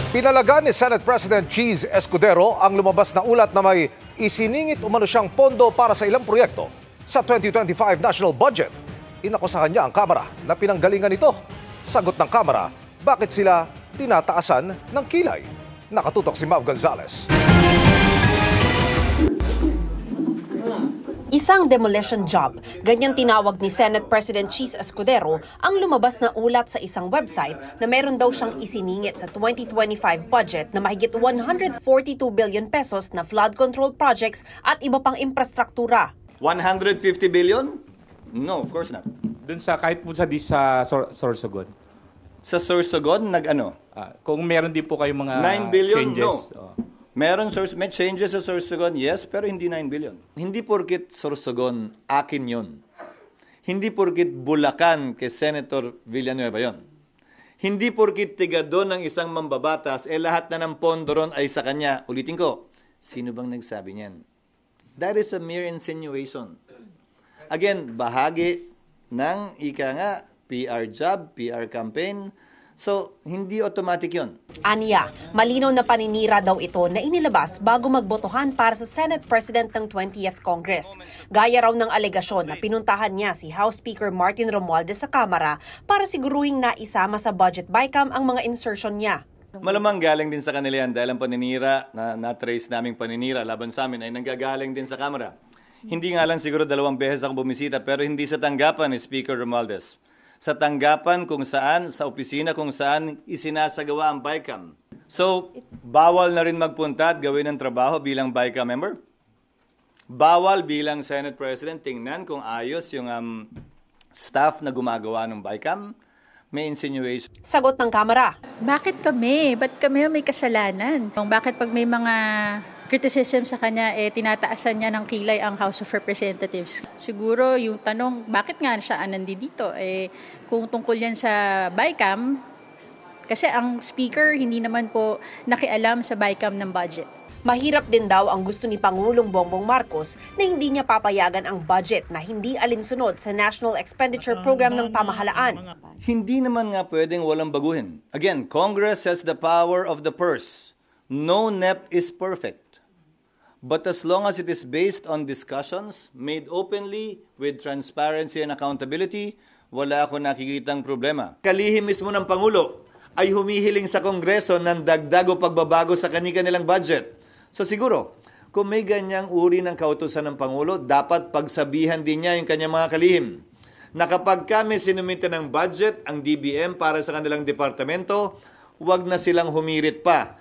Pinalaga ni Senate President Cheese Escudero ang lumabas na ulat na may isiningit umano siyang pondo para sa ilang proyekto sa 2025 national budget. Inakusahan niya ang Kamara na pinanggalingan ito. Sagot ng Kamara, bakit sila tinataasan ng kilay? Nakatutok si Mav Gonzales. Isang demolition job, ganyan tinawag ni Senate President Cheese Escudero ang lumabas na ulat sa isang website na meron daw siyang isiningit sa 2025 budget na mahigit 142 billion pesos na flood control projects at iba pang infrastruktura. 150 billion? No, of course not. Dun sa kahit po sa Sorsogon. Sa Sorsogon, nag-ano? Kung meron din po kayong mga 9 billion? changes. No. May changes sa Sorsogon, yes, pero hindi 9 billion. Hindi porkit Sorsogon, akin yon. Hindi porkit Bulacan kay Senator Villanueva yon. Hindi porkit tiga doon ng isang mambabatas, lahat na ng pondo ron ay sa kanya. Ulitin ko, sino bang nagsabi niyan? That is a mere insinuation. Again, bahagi ng ika nga, PR job, PR campaign. So, hindi automatic yun. Aniya, malinaw na paninira daw ito na inilabas bago magbotohan para sa Senate President ng 20th Congress. Gaya raw ng alegasyon na pinuntahan niya si House Speaker Martin Romualdez sa Kamara para siguruhing naisama sa budget bycam ang mga insertion niya. Malamang galing din sa kanila yan dahil ang paninira, na-trace naming paninira laban sa amin ay nanggagaling din sa Kamara. Hindi nga lang siguro 2 beses ako bumisita pero hindi sa tanggapan ni Speaker Romualdez. Sa tanggapan kung saan, sa opisina kung saan isinasagawa ang BICAM. So, bawal na rin magpunta at gawin ang trabaho bilang BICAM member? Bawal bilang Senate President tingnan kung ayos yung staff na gumagawa ng BICAM? May insinuation. Sagot ng Kamara. Bakit kami? Ba't kami may kasalanan? Bakit pag may mga criticism sa kanya, tinataasan niya ng kilay ang House of Representatives? Siguro yung tanong, bakit nga siya nandito? Kung tungkol yan sa BICAM, kasi ang speaker hindi naman po nakialam sa BICAM ng budget. Mahirap din daw ang gusto ni Pangulong Bongbong Marcos na hindi niya papayagan ang budget na hindi alinsunod sa National Expenditure Program ng pamahalaan. Hindi naman nga pwedeng walang baguhin. Again, Congress has the power of the purse. No NEP is perfect. But as long as it is based on discussions made openly with transparency and accountability, wala ako nakikitang problema. Kalihim mismo ng Pangulo ay humihiling sa Kongreso ng dagdag o pagbabago sa kanilang budget. So siguro, kung may ganyang uri ng kautusan ng Pangulo, dapat pagsabihan din niya yung kanyang mga kalihim na kapag kami sinumite ng budget ang DBM para sa kanilang departamento, huwag na silang humirit pa.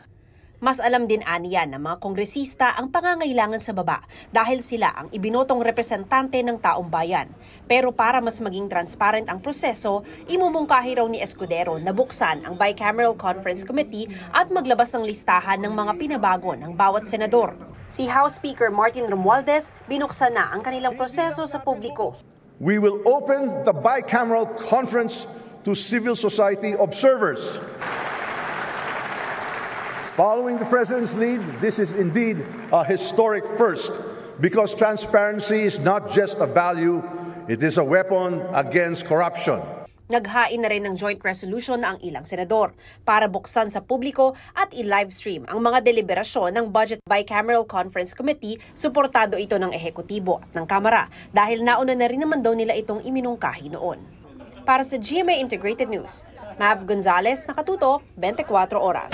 Mas alam din aniya ng mga kongresista ang pangangailangan sa baba dahil sila ang ibinotong representante ng taong bayan. Pero para mas maging transparent ang proseso, imumungkahi raw ni Escudero na buksan ang Bicameral Conference Committee at maglabas ng listahan ng mga pinabago ng bawat senador. Si House Speaker Martin Romualdez, binuksan na ang kanilang proseso sa publiko. We will open the Bicameral Conference to civil society observers. Following the President's lead, this is indeed a historic first because transparency is not just a value, it is a weapon against corruption. Naghain na rin ng joint resolution ang ilang senador para buksan sa publiko at i-livestream ang mga deliberasyon ng Budget Bicameral Conference Committee. Suportado ito ng ehekutibo at ng Kamara dahil nauna na rin naman daw nila itong iminungkahi noon. Para sa GMA Integrated News, Mav Gonzales, nakatutok, 24 Oras.